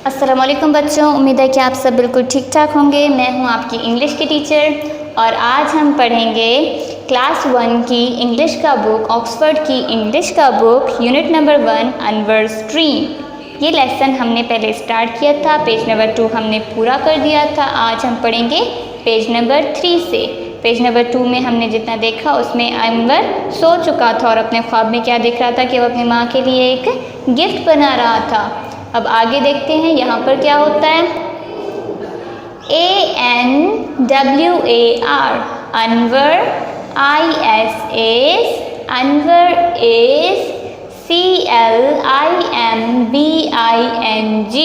अस्सलाम वालेकुम बच्चों, उम्मीद है कि आप सब बिल्कुल ठीक ठाक होंगे। मैं हूं आपकी इंग्लिश की टीचर और आज हम पढ़ेंगे क्लास 1 की इंग्लिश का बुक, ऑक्सफोर्ड की इंग्लिश का book, unit number 1 Anwar's dream. ये लेसन हमने पहले स्टार्ट किया था, पेज नंबर 2 हमने पूरा कर दिया था। आज हम पढ़ेंगे पेज नंबर 3 से। पेज नंबर 2 में हमने जितना देखा उसमें अनवर सो चुका था और अपने ख्वाब में क्या देख रहा था कि वो अपनी माँ के लिए एक गिफ्ट बना रहा था। अब आगे देखते हैं यहाँ पर क्या होता है। ANWAR Anwar, ISS Anwar is, CLIMBING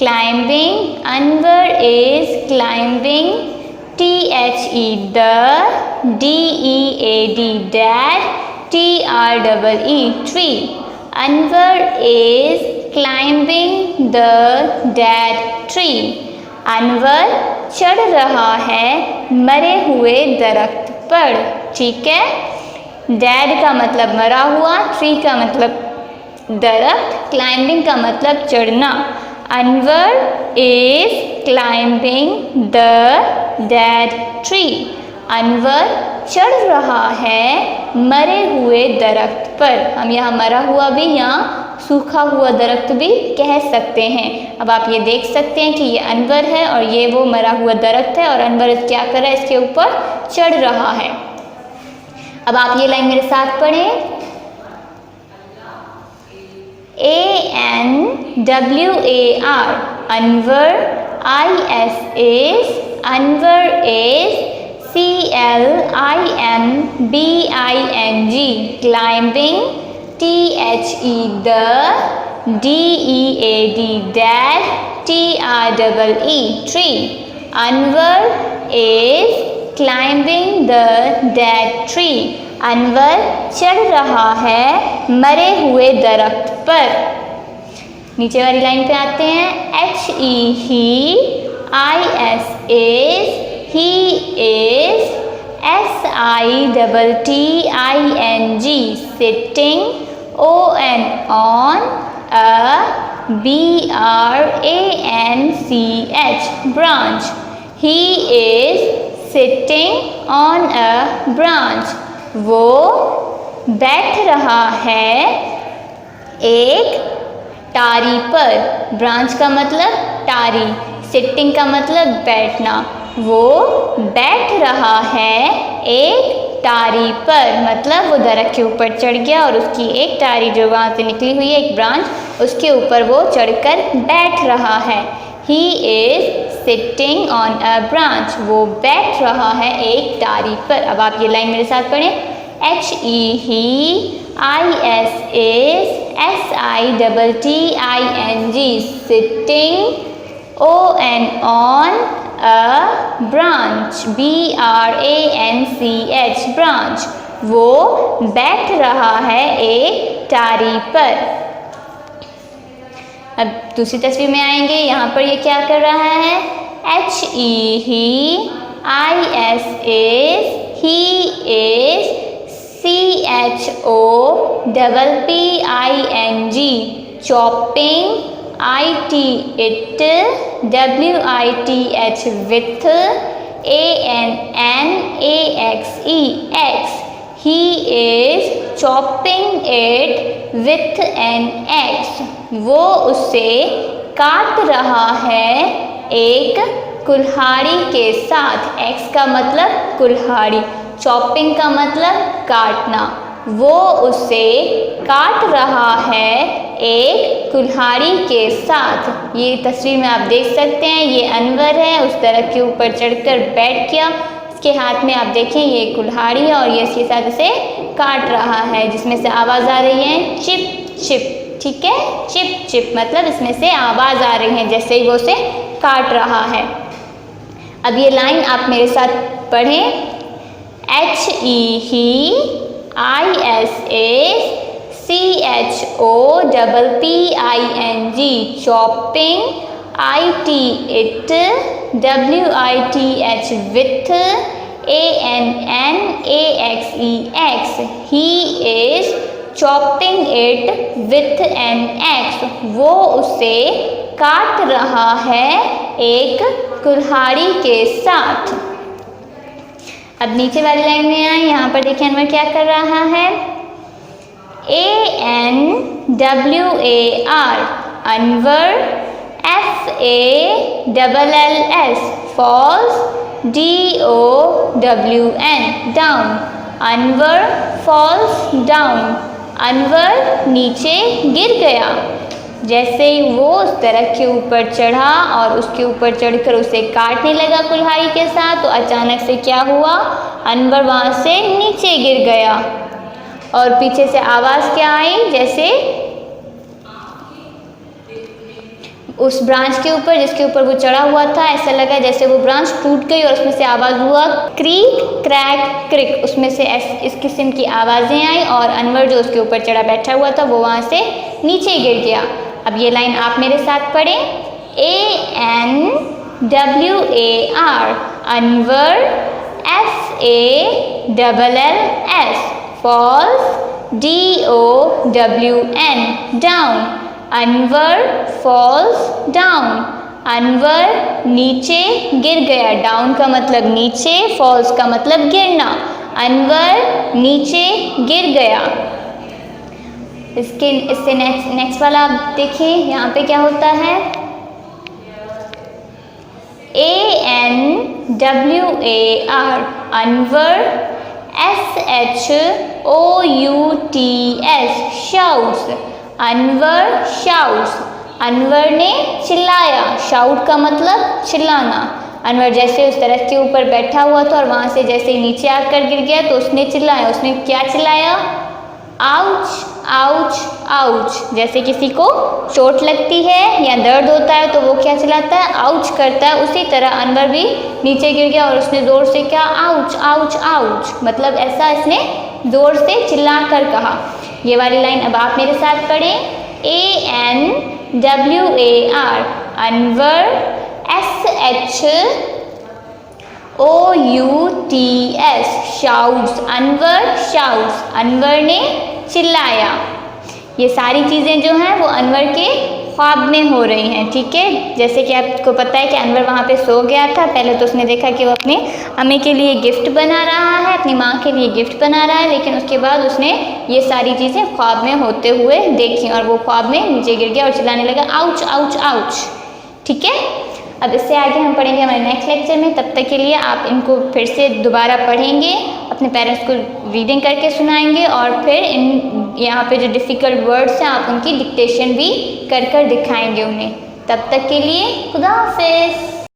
climbing, Anwar is climbing, THE the, DEAD dad, TREE tree, Anwar is climbing the dead tree, Anwar चढ़ रहा है मरे हुए दरख्त पर। ठीक है, डेड का मतलब मरा हुआ, ट्री का मतलब दरख्त, क्लाइंबिंग का मतलब चढ़ना। Anwar is climbing the dead tree, Anwar चढ़ रहा है मरे हुए दरख्त पर। हम यहाँ मरा हुआ भी, यहाँ सूखा हुआ दरख्त भी कह सकते हैं। अब आप ये देख सकते हैं कि ये अनवर है और ये वो मरा हुआ दरख्त है और अनवर क्या कर रहा है, इसके ऊपर चढ़ रहा है। अब आप ये लाइन मेरे साथ पढ़ें। ANWAR Anwar, ISS Anwar is, CLIMBING climbing, THE the, DEAD dad, TREE tree, Anwar is climbing the dead tree, Anwar चढ़ रहा है मरे हुए दरख्त पर। नीचे वाली लाइन पे आते हैं। HE he, IS is, he is, SITTING sitting, ON on, BRANCH branch, he is sitting on a branch, वो बैठ रहा है एक टारी पर। ब्रांच का मतलब टारी, सिटिंग का मतलब बैठना। वो बैठ रहा है एक टारी पर, मतलब वो दरख्त के ऊपर चढ़ गया और उसकी एक टारी जो वहाँ से निकली हुई है, एक ब्रांच, उसके ऊपर वो चढ़कर बैठ रहा है। He is sitting on a branch, वो बैठ रहा है एक टारी पर। अब आप ये लाइन मेरे साथ पढ़ें। HE he, IS is, SITTING sitting, ON on a branch, BRANCH branch, वो बैठ रहा है एक टारी पर। अब दूसरी तस्वीर में आएंगे। यहाँ पर ये क्या कर रहा है। HE he, IS is, he is, CHOPPING chopping, IT it, WITH with, ANNAXE X, he is chopping it with an axe, वो उसे काट रहा है एक कुल्हाड़ी के साथ। एक्स का मतलब कुल्हाड़ी, चॉपिंग का मतलब काटना। वो उसे काट रहा है एक कुल्हाड़ी के साथ। ये तस्वीर में आप देख सकते हैं, ये अनवर है, उस दरख्त के ऊपर चढ़कर बैठ गया। इसके हाथ में आप देखें ये कुल्हाड़ी है और ये इसके साथ इसे काट रहा है, जिसमें से आवाज़ आ रही है चिप चिप। ठीक है, चिप चिप मतलब इसमें से आवाज़ आ रही है जैसे ही वो उसे काट रहा है। अब ये लाइन आप मेरे साथ पढ़ें। HE he, IS is, CHOPPING chopping, IT it, WITH with, ANNAXEX. He is chopping it with an axe. वो उसे काट रहा है एक कुल्हाड़ी के साथ। अब नीचे वाली लाइन में आए, यहाँ पर देखिए अनवर क्या कर रहा है। ANWAR Anwar, FALLS falls, DOWN down, Anwar falls down, Anwar नीचे गिर गया। जैसे ही वो उस दरख्त के ऊपर चढ़ा और उसके ऊपर चढ़कर उसे काटने लगा कुल्हाड़ी के साथ, तो अचानक से क्या हुआ, अनवर वहाँ से नीचे गिर गया। और पीछे से आवाज़ क्या आई, जैसे उस ब्रांच के ऊपर जिसके ऊपर वो चढ़ा हुआ था, ऐसा लगा जैसे वो ब्रांच टूट गई और उसमें से आवाज़ हुआ क्रीक क्रैक क्रिक, उसमें से इस किस्म की आवाज़ें आई और अनवर जो उसके ऊपर चढ़ा बैठा हुआ था वो वहाँ से नीचे गिर गया। अब ये लाइन आप मेरे साथ पढ़ें। ANWAR Anwar, FALLS falls, DOWN down, Anwar falls down, Anwar नीचे गिर गया। डाउन का मतलब नीचे, फॉल्स का मतलब गिरना, अनवर नीचे गिर गया। इससे नेक्स्ट वाला आप देखिए, यहाँ पे क्या होता है। ANWAR Anwar, SHOUTS shouts, Anwar shouts, Anwar ने चिल्लाया। शाउट का मतलब चिल्लाना। अनवर जैसे उस दरख्त के ऊपर बैठा हुआ था और वहाँ से जैसे ही नीचे आकर गिर गया तो उसने चिल्लाया। उसने क्या चिल्लाया, आउच आउच आउच। जैसे किसी को चोट लगती है या दर्द होता है तो वो क्या चिल्लाता है, आउच करता है। उसी तरह अनवर भी नीचे गिर गया और उसने ज़ोर से क्या, आउच आउच आउच, मतलब ऐसा इसने ज़ोर से चिल्ला कर कहा। ये वाली लाइन अब आप मेरे साथ पढ़ें। ANWAR Anwar, SHOUTS shouts, Anwar shouts, Anwar ने चिल्लाया। ये सारी चीज़ें जो हैं वो अनवर के ख्वाब में हो रही हैं, ठीक है। जैसे कि आपको पता है कि अनवर वहाँ पे सो गया था। पहले तो उसने देखा कि वो अपने अम्मी के लिए गिफ्ट बना रहा है, अपनी माँ के लिए गिफ्ट बना रहा है, लेकिन उसके बाद उसने ये सारी चीज़ें ख्वाब में होते हुए देखी और वो ख्वाब में नीचे गिर गया और चिल्लाने लगा, आउच आउच आउच, ठीक है। अब इससे आगे हम पढ़ेंगे हमारे नेक्स्ट लेक्चर में। तब तक के लिए आप इनको फिर से दोबारा पढ़ेंगे, अपने पेरेंट्स को रीडिंग करके सुनाएंगे और फिर यहाँ पे जो डिफ़िकल्ट वर्ड्स हैं आप उनकी डिक्टेशन भी कर दिखाएंगे उन्हें। तब तक के लिए खुदा हाफिज़।